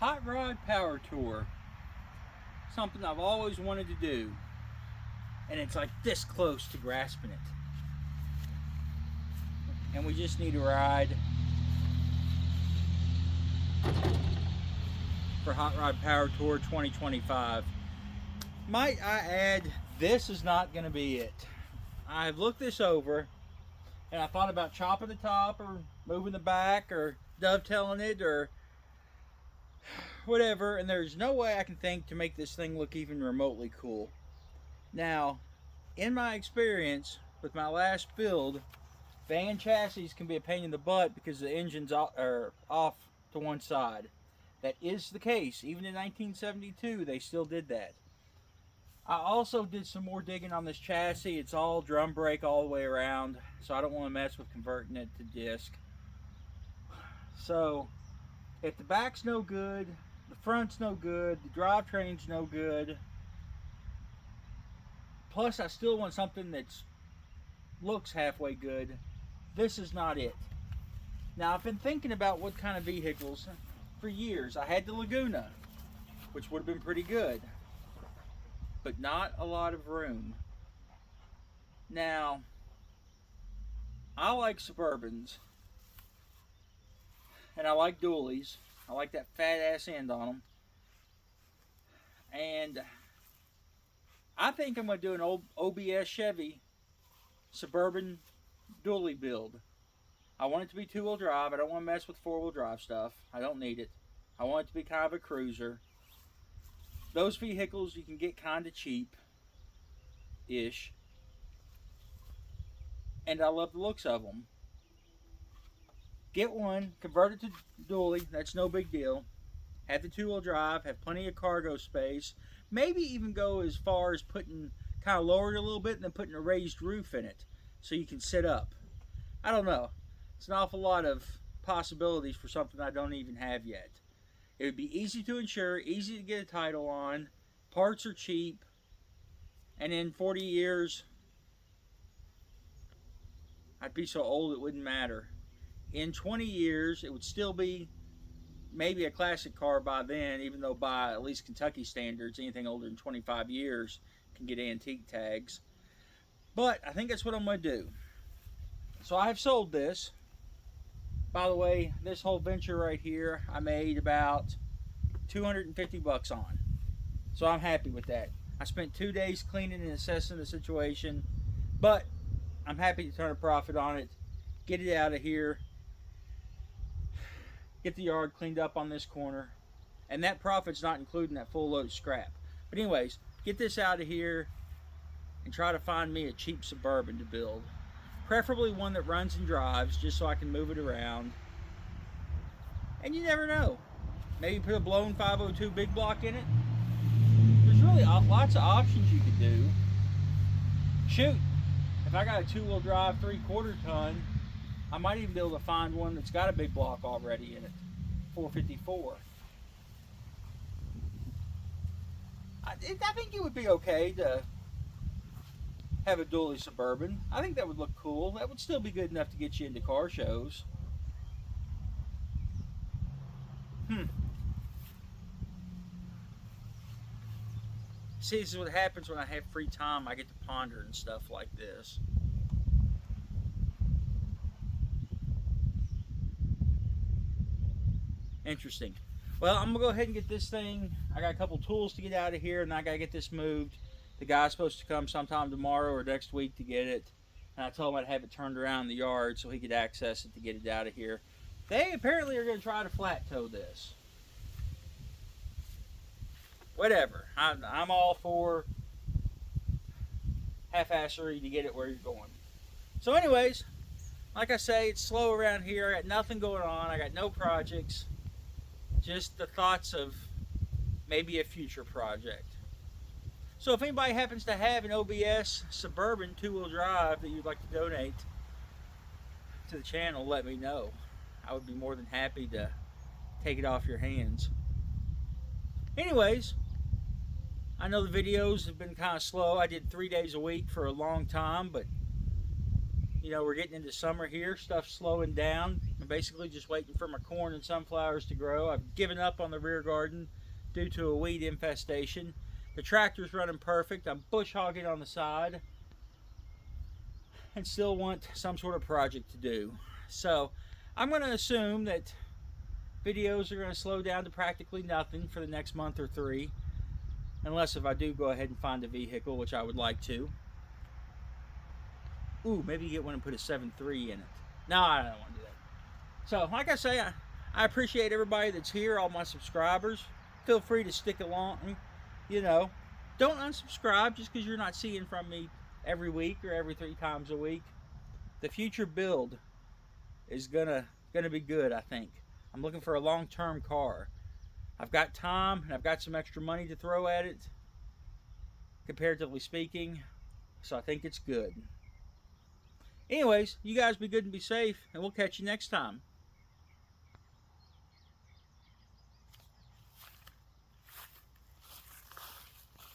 Hot rod power tour. Something I've always wanted to do. And it's like this close to grasping it. And we just need a ride for Hot Rod Power Tour 2025. Might I add, this is not going to be it. I've looked this over and I thought about chopping the top or moving the back or dovetailing it or whatever, and there's no way I can think to make this thing look even remotely cool. Now, in my experience with my last build, van chassis can be a pain in the butt because the engines are off to one side. That is the case. Even in 1972, they still did that. I also did some more digging on this chassis. It's all drum brake all the way around, so I don't want to mess with converting it to disc. So, if the back's no good, the front's no good, the drivetrain's no good, plus I still want something that looks halfway good, this is not it. Now, I've been thinking about what kind of vehicles for years. I had the Laguna, which would have been pretty good, but not a lot of room. Now, I like Suburbans, and I like dualies. I like that fat ass end on them. And I think I'm going to do an old OBS Chevy Suburban dually build. I want it to be two-wheel drive. I don't want to mess with four-wheel drive stuff. I don't need it. I want it to be kind of a cruiser. Those vehicles you can get kind of cheap-ish. And I love the looks of them. Get one, convert it to dually, that's no big deal. Have the two-wheel drive, have plenty of cargo space. Maybe even go as far as putting, kind of lower it a little bit and then putting a raised roof in it so you can sit up. I don't know. It's an awful lot of possibilities for something I don't even have yet. It would be easy to insure, easy to get a title on, parts are cheap, and in 40 years, I'd be so old it wouldn't matter. In 20 years, it would still be maybe a classic car by then, even though by at least Kentucky standards, anything older than 25 years can get antique tags. But I think that's what I'm going to do. So I have sold this. By the way, this whole venture right here, I made about 250 bucks on. So I'm happy with that. I spent 2 days cleaning and assessing the situation, but I'm happy to turn a profit on it, get it out of here, get the yard cleaned up on this corner, and that profit's not including that full load of scrap. But anyways, get this out of here and try to find me a cheap Suburban to build. Preferably one that runs and drives, just so I can move it around. And you never know. Maybe put a blown 502 big block in it. There's really lots of options you could do. Shoot, if I got a two-wheel drive 3/4 ton, I might even be able to find one that's got a big block already in it. 454. I think it would be okay to have a dually Suburban. I think that would look cool. That would still be good enough to get you into car shows. See, this is what happens when I have free time. I get to ponder and stuff like this. Interesting. Well, I'm going to go ahead and get this thing. I got a couple tools to get out of here, and I got to get this moved. The guy's supposed to come sometime tomorrow or next week to get it. And I told him I'd have it turned around in the yard so he could access it to get it out of here. They apparently are going to try to flat tow this. Whatever. I'm all for half-assery to get it where you're going. So anyways, like I say, it's slow around here. I got nothing going on. I got no projects. Just the thoughts of maybe a future project. So if anybody happens to have an OBS Suburban two-wheel drive that you'd like to donate to the channel, let me know. I would be more than happy to take it off your hands. Anyways, I know the videos have been kind of slow. I did 3 days a week for a long time, but You know, we're getting into summer here. Stuff's slowing down. I'm basically just waiting for my corn and sunflowers to grow. I've given up on the rear garden due to a weed infestation. The tractor's running perfect. I'm bush hogging on the side and still want some sort of project to do. So I'm going to assume that videos are going to slow down to practically nothing for the next month or 3. Unless if I do go ahead and find a vehicle, which I would like to. Ooh, maybe get one and put a 7.3 in it. No, I don't want to do that. So, like I say, I appreciate everybody that's here, all my subscribers. Feel free to stick along. You know, don't unsubscribe just because you're not seeing from me every week or every 3 times a week. The future build is gonna be good, I think. I'm looking for a long-term car. I've got time and I've got some extra money to throw at it, comparatively speaking, so I think it's good. Anyways, you guys be good and be safe, and we'll catch you next time.